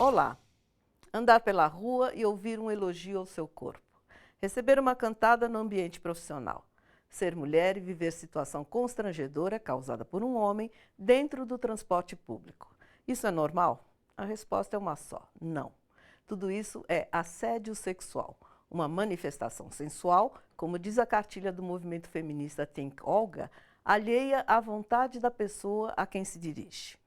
Olá! Andar pela rua e ouvir um elogio ao seu corpo. Receber uma cantada no ambiente profissional. Ser mulher e viver situação constrangedora causada por um homem dentro do transporte público. Isso é normal? A resposta é uma só: não. Tudo isso é assédio sexual, uma manifestação sensual, como diz a cartilha do movimento feminista Think Olga, alheia à vontade da pessoa a quem se dirige.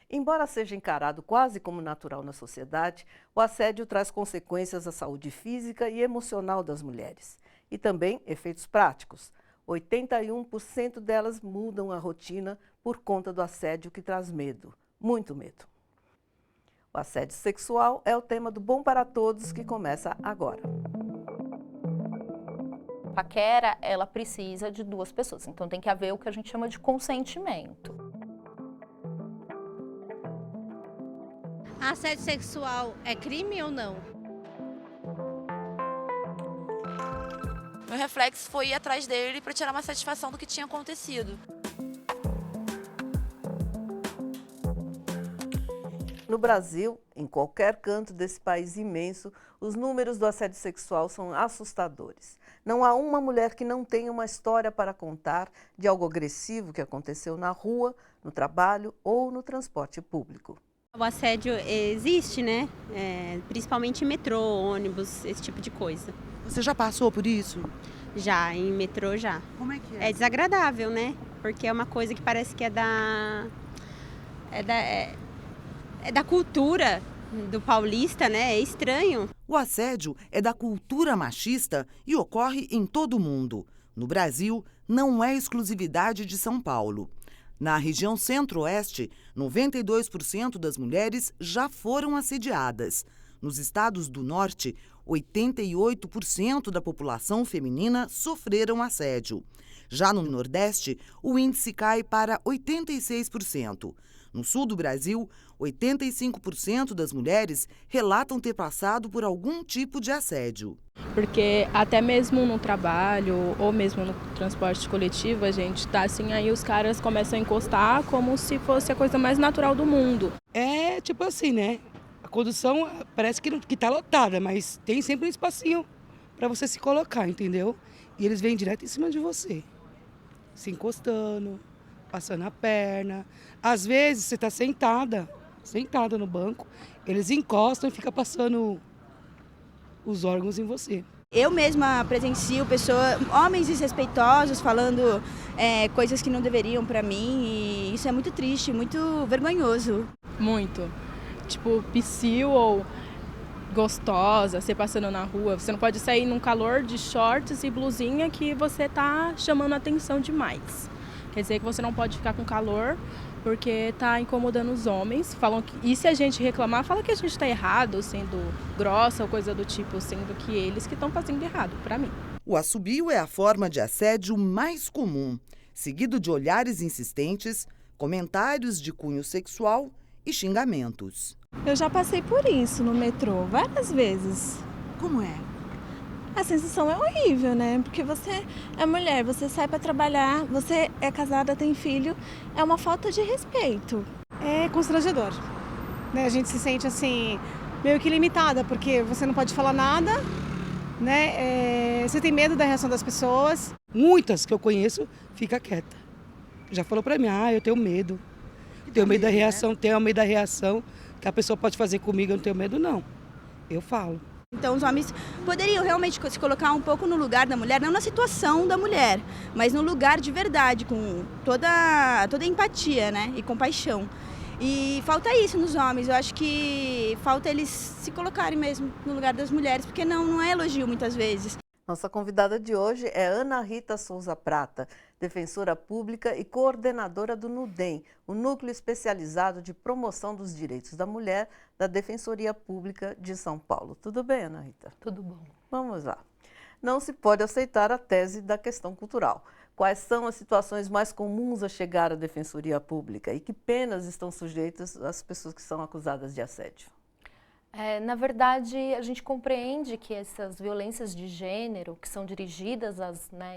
Embora seja encarado quase como natural na sociedade, o assédio traz consequências à saúde física e emocional das mulheres. E também efeitos práticos. 81% delas mudam a rotina por conta do assédio, que traz medo, muito medo. O assédio sexual é o tema do Bom para Todos, que começa agora. Paquera, ela precisa de duas pessoas, então tem que haver o que a gente chama de consentimento. Assédio sexual é crime ou não? Meu reflexo foi ir atrás dele para tirar uma satisfação do que tinha acontecido. No Brasil, em qualquer canto desse país imenso, os números do assédio sexual são assustadores. Não há uma mulher que não tenha uma história para contar de algo agressivo que aconteceu na rua, no trabalho ou no transporte público. O assédio existe, né? Principalmente em metrô, ônibus, esse tipo de coisa. Você já passou por isso? Já, em metrô já. Como é que é? É desagradável, né? Porque é uma coisa que parece que é da cultura do paulista, né? É estranho. O assédio é da cultura machista e ocorre em todo o mundo. No Brasil, não é exclusividade de São Paulo. Na região centro-oeste, 92% das mulheres já foram assediadas. Nos estados do norte, 88% da população feminina sofreram assédio. Já no Nordeste, o índice cai para 86%. No sul do Brasil, 85% das mulheres relatam ter passado por algum tipo de assédio. Porque até mesmo no trabalho ou mesmo no transporte coletivo, a gente tá assim, aí os caras começam a encostar como se fosse a coisa mais natural do mundo. É tipo assim, né? A condução parece que tá lotada, mas tem sempre um espacinho para você se colocar, entendeu? E eles vêm direto em cima de você, se encostando, passando a perna. Às vezes você está sentada no banco, eles encostam e ficam passando os órgãos em você. Eu mesma presencio homens desrespeitosos falando coisas que não deveriam para mim, e isso é muito triste, muito vergonhoso. Muito. Tipo, psiu ou gostosa, você passando na rua. Você não pode sair num calor de shorts e blusinha que você tá chamando a atenção demais. Quer dizer que você não pode ficar com calor porque está incomodando os homens. E se a gente reclamar, fala que a gente está errado, sendo grossa ou coisa do tipo, sendo que eles que estão fazendo errado, para mim. O assobio é a forma de assédio mais comum, seguido de olhares insistentes, comentários de cunho sexual e xingamentos. Eu já passei por isso no metrô várias vezes. Como é? A sensação é horrível, né? Porque você é mulher, você sai para trabalhar, você é casada, tem filho, é uma falta de respeito. É constrangedor, né? A gente se sente assim, meio que limitada, porque você não pode falar nada, né? Você tem medo da reação das pessoas. Muitas que eu conheço fica quieta. Já falou para mim, eu tenho medo. Tenho medo da reação, tenho medo da reação que a pessoa pode fazer comigo, eu não tenho medo não. Eu falo. Então os homens poderiam realmente se colocar um pouco no lugar da mulher, não na situação da mulher, mas no lugar de verdade, com toda empatia, né, e compaixão. E falta isso nos homens, eu acho que falta eles se colocarem mesmo no lugar das mulheres, porque não é elogio muitas vezes. Nossa convidada de hoje é Ana Rita Souza Prata, defensora pública e coordenadora do NUDEM, o Núcleo Especializado de Promoção dos Direitos da Mulher da Defensoria Pública de São Paulo. Tudo bem, Ana Rita? Tudo bom. Vamos lá. Não se pode aceitar a tese da questão cultural. Quais são as situações mais comuns a chegar à Defensoria Pública e que penas estão sujeitas às pessoas que são acusadas de assédio? Na verdade, a gente compreende que essas violências de gênero, que são dirigidas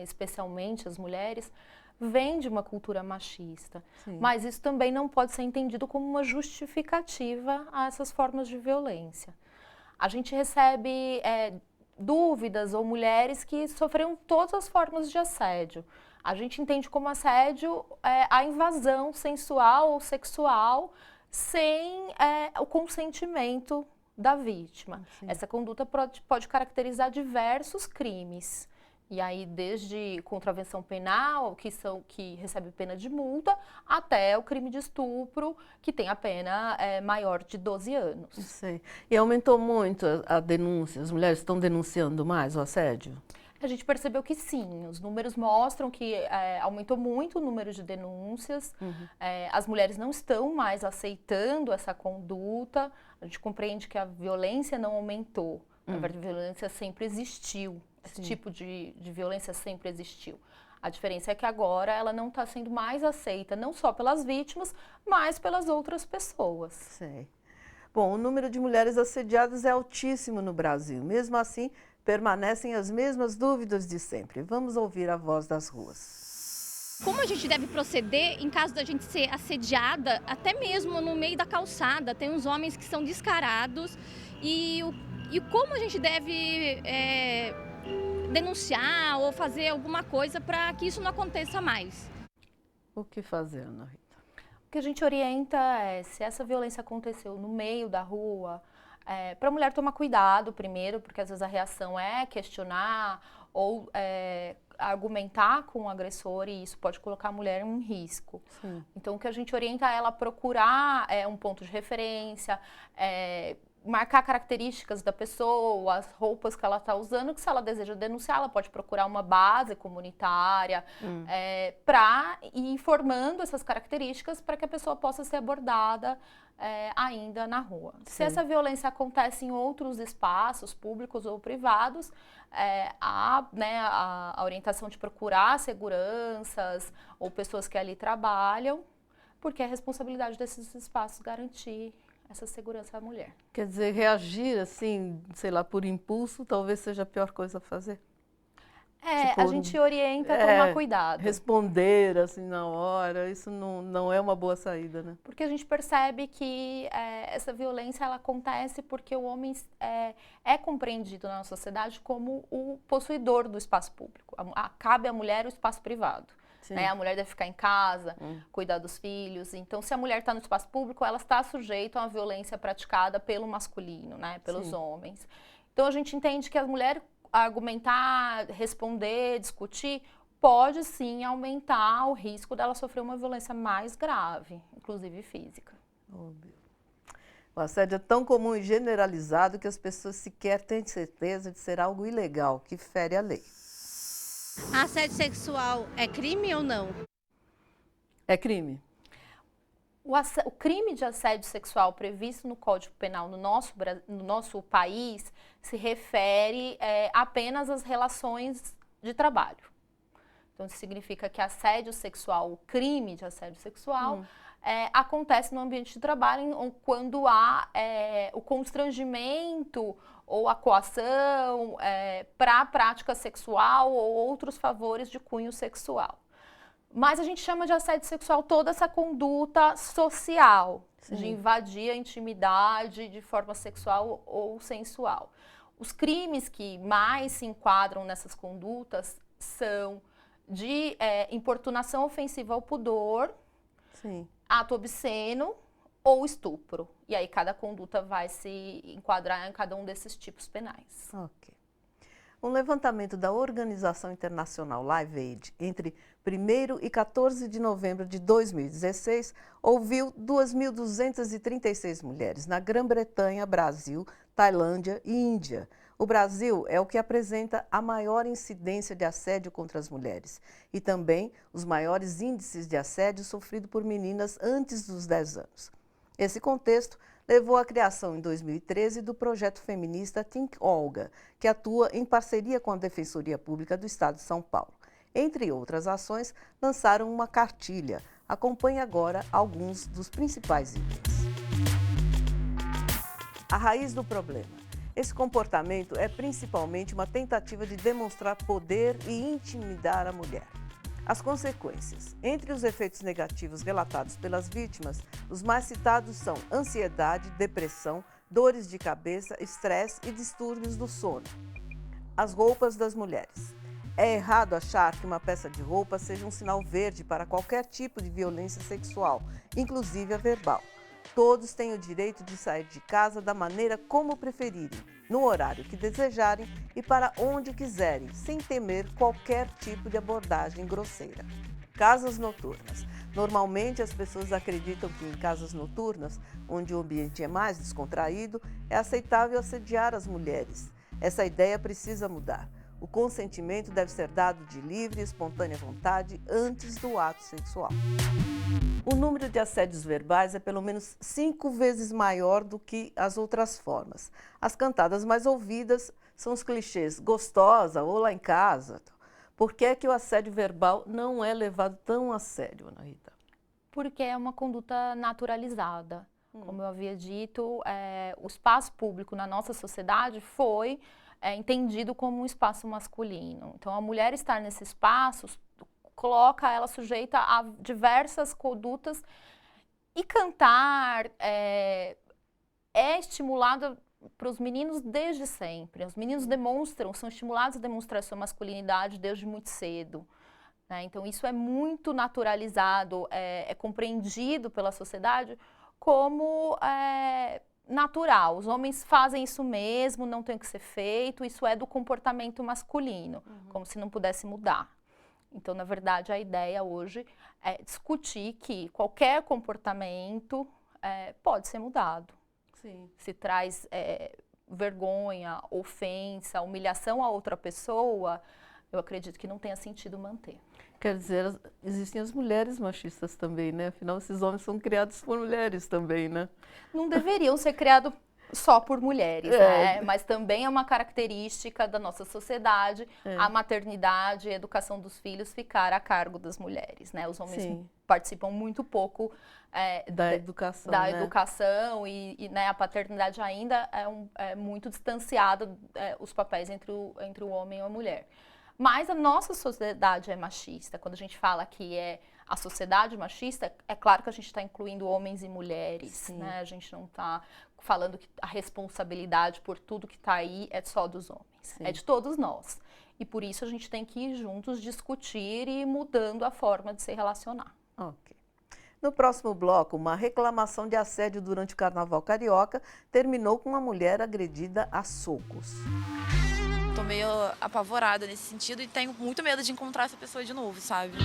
especialmente às mulheres, vem de uma cultura machista. Sim. Mas isso também não pode ser entendido como uma justificativa a essas formas de violência. A gente recebe dúvidas ou mulheres que sofreram todas as formas de assédio. A gente entende como assédio a invasão sensual ou sexual sem o consentimento da vítima. Sim. Essa conduta pode caracterizar diversos crimes. E aí, desde contravenção penal, que recebe pena de multa, até o crime de estupro, que tem a pena maior de 12 anos. Sei. E aumentou muito a denúncia? As mulheres estão denunciando mais o assédio? A gente percebeu que sim, os números mostram que aumentou muito o número de denúncias, as mulheres não estão mais aceitando essa conduta, a gente compreende que a violência não aumentou, na verdade a violência sempre existiu, esse tipo de violência sempre existiu. A diferença é que agora ela não está sendo mais aceita, não só pelas vítimas, mas pelas outras pessoas. Sei. Bom, o número de mulheres assediadas é altíssimo no Brasil, mesmo assim permanecem as mesmas dúvidas de sempre. Vamos ouvir a voz das ruas. Como a gente deve proceder em caso da gente ser assediada, até mesmo no meio da calçada? Tem uns homens que são descarados e como a gente deve denunciar ou fazer alguma coisa para que isso não aconteça mais? O que fazer, Ana Rita? O que a gente orienta se essa violência aconteceu no meio da rua, para a mulher tomar cuidado primeiro, porque às vezes a reação é questionar ou argumentar com o agressor e isso pode colocar a mulher em risco. Sim. Então o que a gente orienta é ela procurar um ponto de referência, marcar características da pessoa, as roupas que ela está usando, que se ela deseja denunciar, ela pode procurar uma base comunitária para ir informando essas características para que a pessoa possa ser abordada ainda na rua. Sim. Se essa violência acontece em outros espaços, públicos ou privados, a orientação de procurar seguranças ou pessoas que ali trabalham, porque é responsabilidade desses espaços garantir essa segurança à mulher. Quer dizer, reagir assim, sei lá, por impulso, talvez seja a pior coisa a fazer? A gente orienta a tomar cuidado. Responder assim na hora, isso não é uma boa saída, né? Porque a gente percebe que essa violência ela acontece porque o homem é compreendido na nossa sociedade como o possuidor do espaço público. Cabe à mulher o espaço privado. Né? A mulher deve ficar em casa, cuidar dos filhos. Então, se a mulher está no espaço público, ela está sujeita a uma violência praticada pelo masculino, né? Pelos homens. Então, a gente entende que a mulher argumentar, responder, discutir, pode sim aumentar o risco dela sofrer uma violência mais grave, inclusive física. O assédio é tão comum e generalizado que as pessoas sequer têm certeza de ser algo ilegal, que fere a lei. Assédio sexual é crime ou não? É crime. O crime de assédio sexual previsto no Código Penal no nosso país se refere apenas às relações de trabalho. Então, isso significa que assédio sexual, o crime de assédio sexual, acontece no ambiente de trabalho quando há o constrangimento ou a coação para a prática sexual ou outros favores de cunho sexual. Mas a gente chama de assédio sexual toda essa conduta social, de invadir a intimidade de forma sexual ou sensual. Os crimes que mais se enquadram nessas condutas são de importunação ofensiva ao pudor, ato obsceno ou estupro. E aí cada conduta vai se enquadrar em cada um desses tipos penais. Ok. Um levantamento da Organização Internacional Live Aid entre 1º e 14 de novembro de 2016 ouviu 2.236 mulheres na Grã-Bretanha, Brasil, Tailândia e Índia. O Brasil é o que apresenta a maior incidência de assédio contra as mulheres e também os maiores índices de assédio sofrido por meninas antes dos 10 anos. Esse contexto levou à criação em 2013 do projeto feminista Think Olga, que atua em parceria com a Defensoria Pública do Estado de São Paulo. Entre outras ações, lançaram uma cartilha. Acompanhe agora alguns dos principais itens. A raiz do problema. Esse comportamento é principalmente uma tentativa de demonstrar poder e intimidar a mulher. As consequências. Entre os efeitos negativos relatados pelas vítimas, os mais citados são ansiedade, depressão, dores de cabeça, estresse e distúrbios do sono. As roupas das mulheres. É errado achar que uma peça de roupa seja um sinal verde para qualquer tipo de violência sexual, inclusive a verbal. Todos têm o direito de sair de casa da maneira como preferirem, no horário que desejarem e para onde quiserem, sem temer qualquer tipo de abordagem grosseira. Casas noturnas. Normalmente as pessoas acreditam que em casas noturnas, onde o ambiente é mais descontraído, é aceitável assediar as mulheres. Essa ideia precisa mudar. O consentimento deve ser dado de livre e espontânea vontade antes do ato sexual. O número de assédios verbais é pelo menos 5 vezes maior do que as outras formas. As cantadas mais ouvidas são os clichês gostosa ou lá em casa. Por que é que o assédio verbal não é levado tão a sério, Ana Rita? Porque é uma conduta naturalizada. Como eu havia dito, o espaço público na nossa sociedade foi entendido como um espaço masculino. Então, a mulher estar nesse espaço coloca ela sujeita a diversas condutas e cantar é estimulada para os meninos desde sempre. Os meninos são estimulados a demonstrar sua masculinidade desde muito cedo. Né? Então, isso é muito naturalizado, é compreendido pela sociedade como natural. Os homens fazem isso mesmo, não tem o que ser feito, isso é do comportamento masculino, como se não pudesse mudar. Então, na verdade, a ideia hoje é discutir que qualquer comportamento pode ser mudado. Sim. Se traz vergonha, ofensa, humilhação a outra pessoa, eu acredito que não tenha sentido manter. Quer dizer, existem as mulheres machistas também, né? Afinal, esses homens são criados por mulheres também, né? Não deveriam ser criados só por mulheres, né? Mas também é uma característica da nossa sociedade a maternidade e a educação dos filhos ficar a cargo das mulheres, né? Os homens participam muito pouco da educação, da educação e né, a paternidade ainda é muito distanciada os papéis entre o homem e a mulher. Mas a nossa sociedade é machista. Quando a gente fala que é a sociedade machista, é claro que a gente está incluindo homens e mulheres, né? A gente não está falando que a responsabilidade por tudo que está aí é só dos homens, é de todos nós. E por isso a gente tem que ir juntos discutir e ir mudando a forma de se relacionar. Ok. No próximo bloco, uma reclamação de assédio durante o Carnaval Carioca terminou com uma mulher agredida a socos. Tô meio apavorada nesse sentido e tenho muito medo de encontrar essa pessoa de novo, sabe?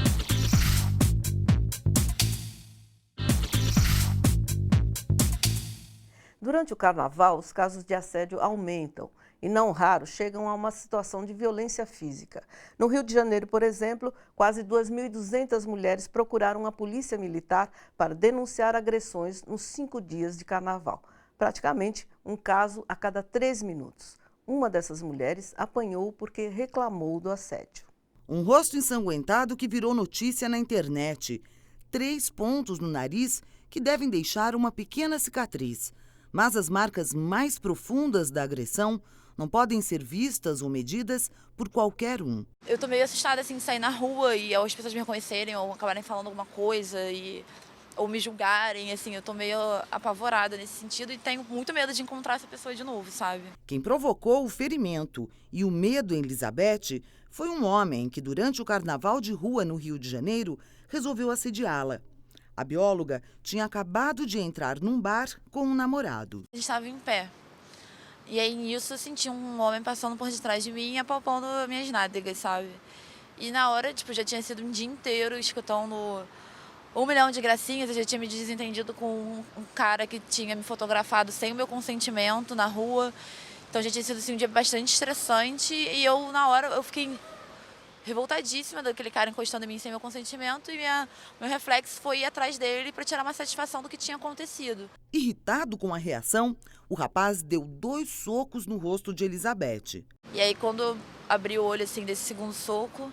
Durante o Carnaval, os casos de assédio aumentam e, não raro, chegam a uma situação de violência física. No Rio de Janeiro, por exemplo, quase 2.200 mulheres procuraram a polícia militar para denunciar agressões nos 5 dias de Carnaval. Praticamente um caso a cada 3 minutos. Uma dessas mulheres apanhou porque reclamou do assédio. Um rosto ensanguentado que virou notícia na internet. 3 pontos no nariz que devem deixar uma pequena cicatriz. Mas as marcas mais profundas da agressão não podem ser vistas ou medidas por qualquer um. Eu tô meio assustada assim, de sair na rua e as pessoas me reconhecerem ou acabarem falando alguma coisa ou me julgarem, assim, eu tô meio apavorada nesse sentido e tenho muito medo de encontrar essa pessoa de novo, sabe? Quem provocou o ferimento e o medo em Elizabeth foi um homem que, durante o Carnaval de Rua no Rio de Janeiro, resolveu assediá-la. A bióloga tinha acabado de entrar num bar com um namorado. A gente estava em pé. E aí, nisso, eu senti um homem passando por detrás de mim e apalpando minhas nádegas, sabe? E na hora, tipo, já tinha sido um dia inteiro escutando 1 milhão de gracinhas. Eu já tinha me desentendido com um cara que tinha me fotografado sem o meu consentimento na rua. Então já tinha sido assim, um dia bastante estressante. E eu, na hora, eu fiquei revoltadíssima daquele cara encostando em mim sem meu consentimento. E meu reflexo foi ir atrás dele para tirar uma satisfação do que tinha acontecido. Irritado com a reação, o rapaz deu 2 socos no rosto de Elizabeth. E aí, quando eu abri o olho assim, desse segundo soco,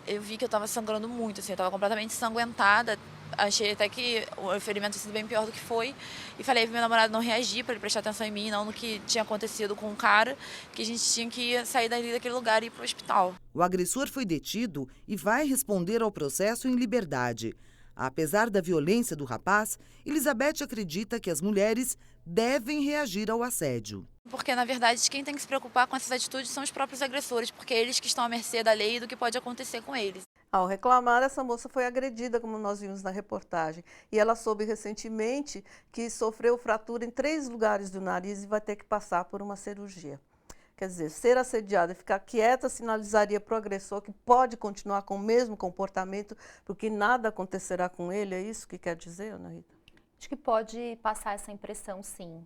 eu vi que eu estava sangrando muito, assim, eu estava completamente ensanguentada. achei até que o ferimento tinha sido bem pior do que foi. E falei pro meu namorado não reagir, para ele prestar atenção em mim, não no que tinha acontecido com o cara, que a gente tinha que sair dali daquele lugar e ir pro hospital. O agressor foi detido e vai responder ao processo em liberdade. Apesar da violência do rapaz, Elizabeth acredita que as mulheres devem reagir ao assédio. Porque, na verdade, quem tem que se preocupar com essas atitudes são os próprios agressores, porque é eles que estão à mercê da lei e do que pode acontecer com eles. Ao reclamar, essa moça foi agredida, como nós vimos na reportagem. E ela soube recentemente que sofreu fratura em 3 lugares do nariz e vai ter que passar por uma cirurgia. Quer dizer, ser assediada e ficar quieta sinalizaria para o agressor que pode continuar com o mesmo comportamento, porque nada acontecerá com ele. É isso que quer dizer, Ana Rita? Acho que pode passar essa impressão, sim.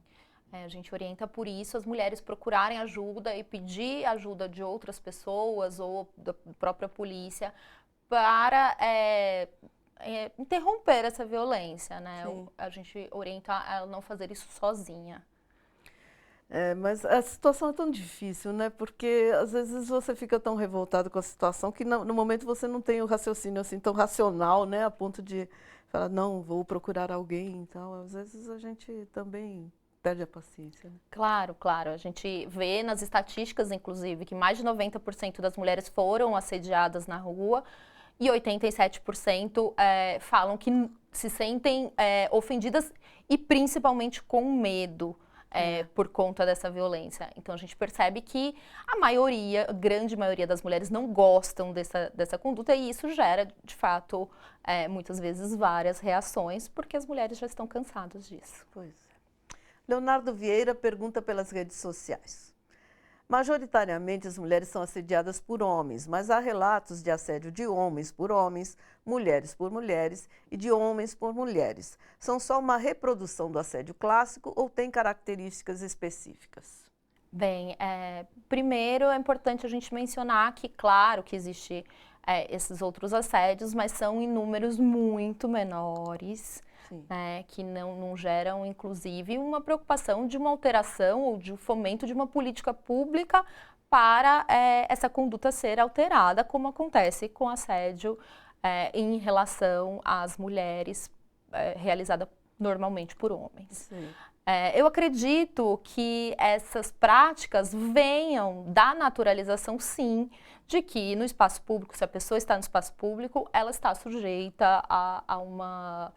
A gente orienta por isso as mulheres procurarem ajuda e pedir ajuda de outras pessoas ou da própria polícia para interromper essa violência, né? A gente orienta a não fazer isso sozinha. Mas a situação é tão difícil, né? Porque às vezes você fica tão revoltado com a situação que no momento você não tem o raciocínio assim tão racional, né? A ponto de falar, não, vou procurar alguém e tal. Às vezes a gente também perde a paciência, né? Claro, claro. A gente vê nas estatísticas, inclusive, que mais de 90% das mulheres foram assediadas na rua e 87% falam que se sentem ofendidas e principalmente com medo. Por conta dessa violência. Então, a gente percebe que a grande maioria das mulheres não gostam dessa conduta e isso gera, de fato, muitas vezes várias reações, porque as mulheres já estão cansadas disso. Pois é. Leonardo Vieira pergunta pelas redes sociais. Majoritariamente, as mulheres são assediadas por homens, mas há relatos de assédio de homens por homens, mulheres por mulheres e de homens por mulheres. São só uma reprodução do assédio clássico ou tem características específicas? Bem, primeiro é importante a gente mencionar que, claro, que existe esses outros assédios, mas são em números muito menores. Que não geram, inclusive, uma preocupação de uma alteração ou de um fomento de uma política pública para essa conduta ser alterada, como acontece com assédio em relação às mulheres, realizada normalmente por homens. Eu acredito que essas práticas venham da naturalização, sim, de que no espaço público, se a pessoa está no espaço público, ela está sujeita a uma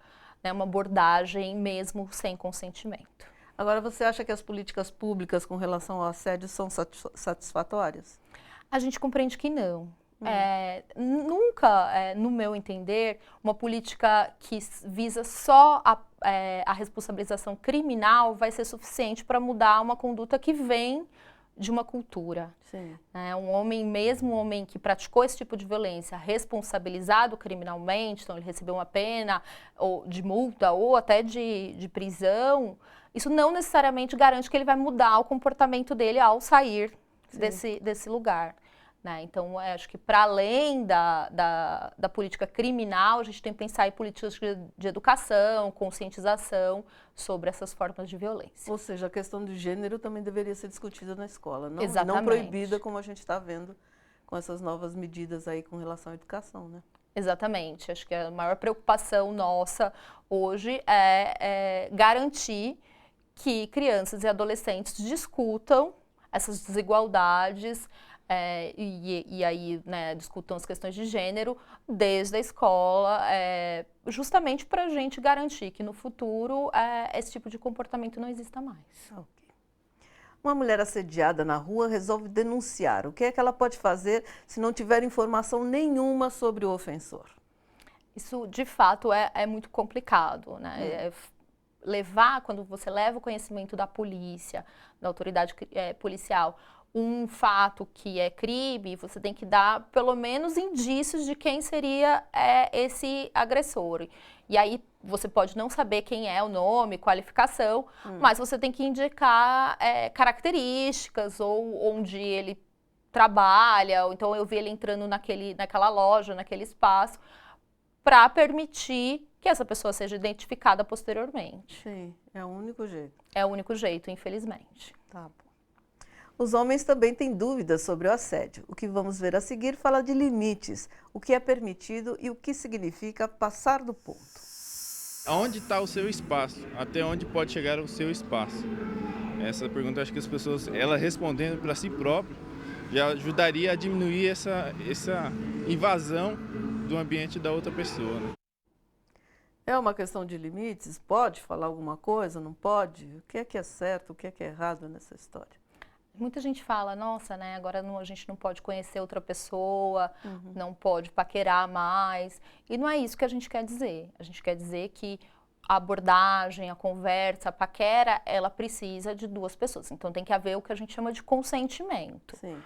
abordagem mesmo sem consentimento. Agora, você acha que as políticas públicas com relação ao assédio são satisfatórias? A gente compreende que não. Nunca, no meu entender, uma política que visa só a responsabilização criminal vai ser suficiente para mudar uma conduta que vem de uma cultura. Um homem que praticou esse tipo de violência, responsabilizado criminalmente, então ele recebeu uma pena ou de multa ou até de prisão, isso não necessariamente garante que ele vai mudar o comportamento dele ao sair desse lugar. Então, acho que para além da política criminal, a gente tem que pensar em políticas de educação, conscientização sobre essas formas de violência. Ou seja, a questão do gênero também deveria ser discutida na escola, Exatamente. Não proibida, como a gente está vendo com essas novas medidas aí com relação à educação, né? Exatamente. Acho que a maior preocupação nossa hoje é garantir que crianças e adolescentes discutam essas desigualdades, e aí, discutam as questões de gênero desde a escola, justamente para a gente garantir que no futuro esse tipo de comportamento não exista mais. Uma mulher assediada na rua resolve denunciar. O que é que ela pode fazer se não tiver informação nenhuma sobre o ofensor? Isso, de fato, é muito complicado, né? Quando você leva o conhecimento da polícia, da autoridade policial, um fato que é crime, você tem que dar pelo menos indícios de quem seria esse agressor. E aí você pode não saber quem é o nome, qualificação, mas você tem que indicar características ou onde ele trabalha, ou então eu vi ele entrando naquela loja, naquele espaço, para permitir que essa pessoa seja identificada posteriormente. Sim, é o único jeito. É o único jeito, infelizmente. Tá bom. Os homens também têm dúvidas sobre o assédio. O que vamos ver a seguir fala de limites, o que é permitido e o que significa passar do ponto. Aonde está o seu espaço? Até onde pode chegar o seu espaço? Essa pergunta, acho que as pessoas, ela respondendo para si própria, já ajudaria a diminuir essa invasão do ambiente da outra pessoa, né? É uma questão de limites? Pode falar alguma coisa? Não pode? O que é certo, o que é errado nessa história? Muita gente fala, nossa, né, agora a gente não pode conhecer outra pessoa, não pode paquerar mais. E não é isso que a gente quer dizer. A gente quer dizer que a abordagem, a conversa, a paquera, ela precisa de duas pessoas. Então tem que haver o que a gente chama de consentimento. Sim.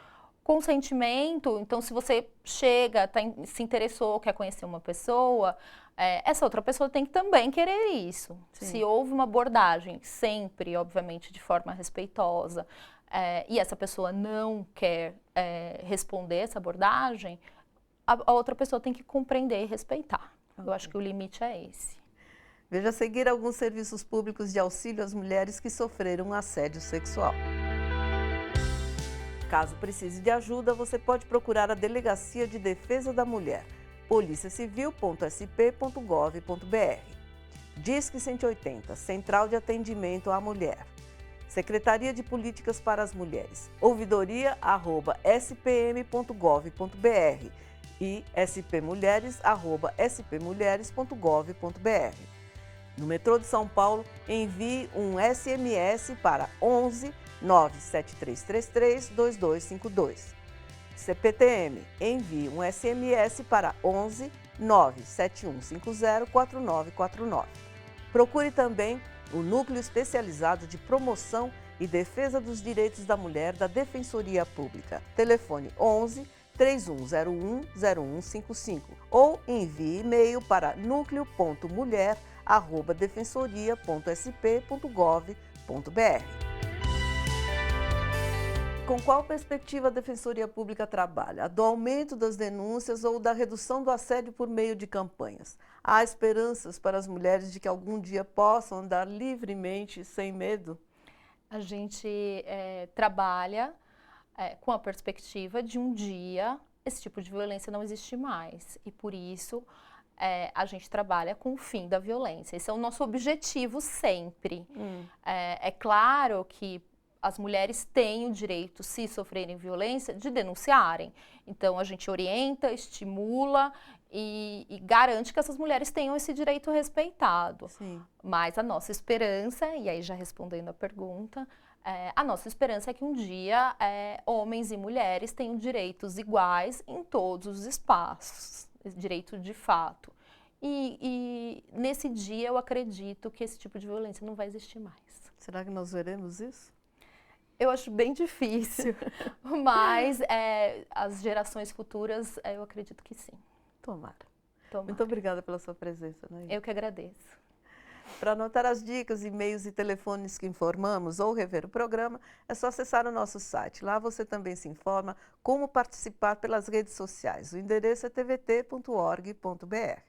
Consentimento, então se você chega, se interessou, quer conhecer uma pessoa, essa outra pessoa tem que também querer isso. Sim. Se houve uma abordagem, sempre, obviamente, de forma respeitosa, e essa pessoa não quer responder essa abordagem, a outra pessoa tem que compreender e respeitar. Eu acho que o limite é esse. Veja a seguir alguns serviços públicos de auxílio às mulheres que sofreram assédio sexual. Caso precise de ajuda, você pode procurar a Delegacia de Defesa da Mulher, policiacivil.sp.gov.br. Disque 180, Central de Atendimento à Mulher. Secretaria de Políticas para as Mulheres, ouvidoria@spm.gov.br e spmulheres@spmulheres.gov.br. No metrô de São Paulo, envie um SMS para 11 97333 2252. CPTM, envie um SMS para 11 97150 4949. Procure também o Núcleo Especializado de Promoção e Defesa dos Direitos da Mulher da Defensoria Pública. Telefone 11 3101 0155 ou envie e-mail para núcleo.mulher@defensoria.sp.gov.br. Com qual perspectiva a Defensoria Pública trabalha? A do aumento das denúncias ou da redução do assédio por meio de campanhas? Há esperanças para as mulheres de que algum dia possam andar livremente, sem medo? A gente trabalha com a perspectiva de um dia esse tipo de violência não existir mais. E por isso a gente trabalha com o fim da violência. Esse é o nosso objetivo sempre. É claro que as mulheres têm o direito, se sofrerem violência, de denunciarem. Então, a gente orienta, estimula e garante que essas mulheres tenham esse direito respeitado. Sim. Mas a nossa esperança, e aí já respondendo a pergunta, a nossa esperança é que um dia homens e mulheres tenham direitos iguais em todos os espaços, direito de fato. E nesse dia eu acredito que esse tipo de violência não vai existir mais. Será que nós veremos isso? Eu acho bem difícil, mas as gerações futuras, eu acredito que sim. Tomara. Muito obrigada pela sua presença, Anaí. Eu que agradeço. Para anotar as dicas, e-mails e telefones que informamos ou rever o programa, é só acessar o nosso site. Lá você também se informa como participar pelas redes sociais. O endereço é tvt.org.br.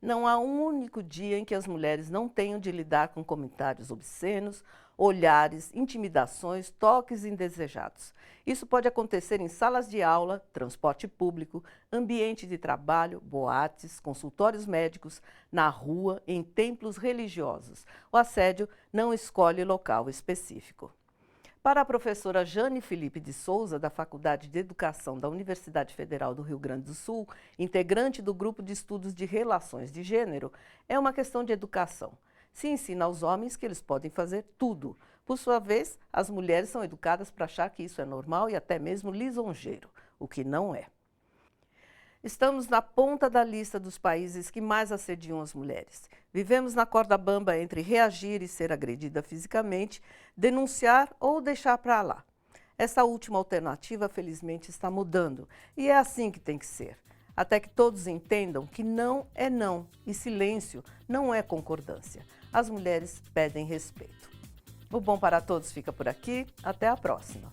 Não há um único dia em que as mulheres não tenham de lidar com comentários obscenos, olhares, intimidações, toques indesejados. Isso pode acontecer em salas de aula, transporte público, ambiente de trabalho, boates, consultórios médicos, na rua, em templos religiosos. O assédio não escolhe local específico. Para a professora Jane Felipe de Souza, da Faculdade de Educação da Universidade Federal do Rio Grande do Sul, integrante do Grupo de Estudos de Relações de Gênero, é uma questão de educação. Se ensina aos homens que eles podem fazer tudo. Por sua vez, as mulheres são educadas para achar que isso é normal e até mesmo lisonjeiro, o que não é. Estamos na ponta da lista dos países que mais assediam as mulheres. Vivemos na corda bamba entre reagir e ser agredida fisicamente, denunciar ou deixar para lá. Essa última alternativa, felizmente, está mudando. E é assim que tem que ser. Até que todos entendam que não é não e silêncio não é concordância. As mulheres pedem respeito. O Bom para Todos fica por aqui. Até a próxima.